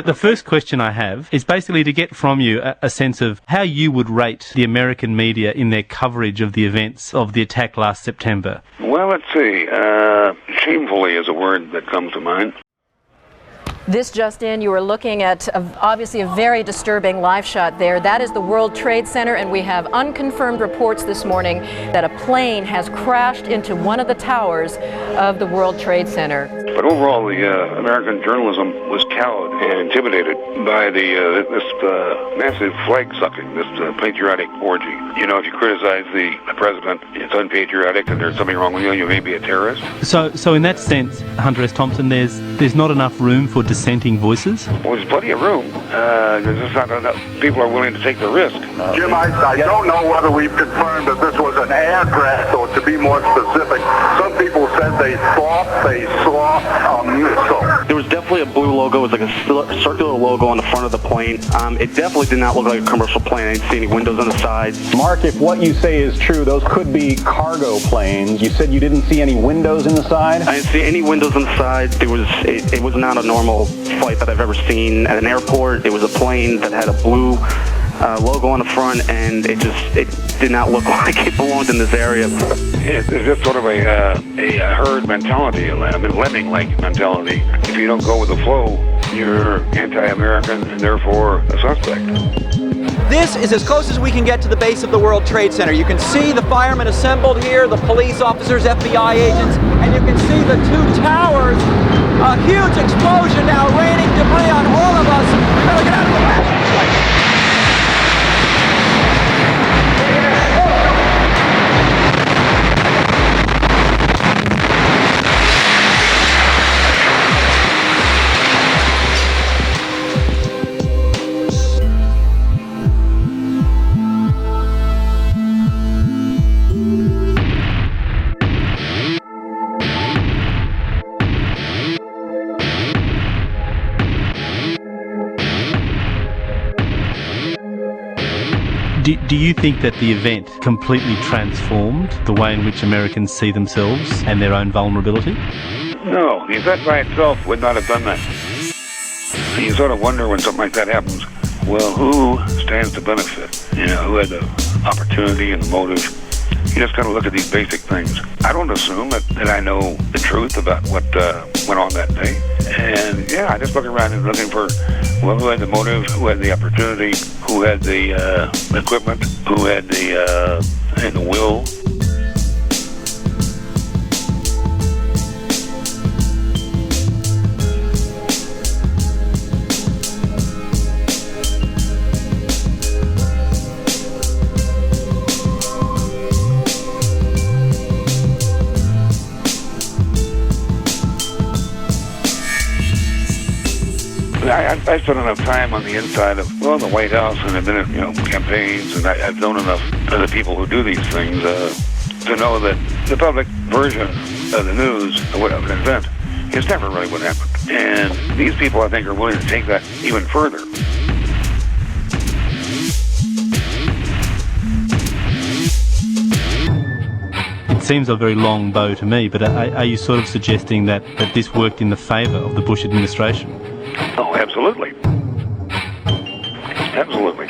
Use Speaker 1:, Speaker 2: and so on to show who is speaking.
Speaker 1: The first question I have is basically to get from you a sense of how you would rate the American media in their coverage of the events of the attack last September.
Speaker 2: Well, let's see. Shamefully is a word that comes to mind.
Speaker 3: This just in, you are looking at obviously a very disturbing live shot there. That is the World Trade Center, and we have unconfirmed reports this morning that a plane has crashed into one of the towers of the World Trade Center.
Speaker 2: But overall, the American journalism was cowed and intimidated by this massive flag sucking, this patriotic orgy. You know, if you criticize the president, it's unpatriotic and there's something wrong with you, you may be a terrorist.
Speaker 1: So in that sense, Hunter S. Thompson, there's not enough room for dissenting voices?
Speaker 2: Well, there's plenty of room. There's just not enough people are willing to take the risk.
Speaker 4: Jim, I don't know whether we've confirmed that this was an aircraft, or to be more specific, some people said they thought they saw a missile.
Speaker 5: There was definitely a blue logo. It was like a circular logo on the front of the plane. It definitely did not look like a commercial plane. I didn't see any windows on the sides.
Speaker 6: Mark, if what you say is true, those could be cargo planes. You said you didn't see any windows in the side?
Speaker 5: I didn't see any windows on the side. It was not a normal flight that I've ever seen at an airport. It was a plane that had a blue logo on the front, and it did not look like it belonged in this area.
Speaker 2: It's just sort of a herd mentality, a lemming-like mentality. If you don't go with the flow, you're anti-American and therefore a suspect.
Speaker 7: This is as close as we can get to the base of the World Trade Center. You can see the firemen assembled here, the police officers, FBI agents, and you can see the two towers. A huge explosion now, raining debris on all of us. We better get out of the way.
Speaker 1: Do you think that the event completely transformed the way in which Americans see themselves and their own vulnerability?
Speaker 2: No, the event by itself would not have done that. You sort of wonder when something like that happens, well, who stands to benefit? You know, who had the opportunity and the motive? You just kind of look at these basic things. I don't assume that I know the truth about what went on that day. And yeah, I just look around and looking for, well, who had the motive, who had the opportunity, who had the equipment, who had the will. I spent enough time on the inside of, well, the White House and I've been in, campaigns, and I've known enough of the people who do these things to know that the public version of the news of an event is never really what happened. And these people, I think, are willing to take that even further.
Speaker 1: It seems a very long bow to me, but are you sort of suggesting that this worked in the favour of the Bush administration?
Speaker 2: Oh, absolutely. Absolutely.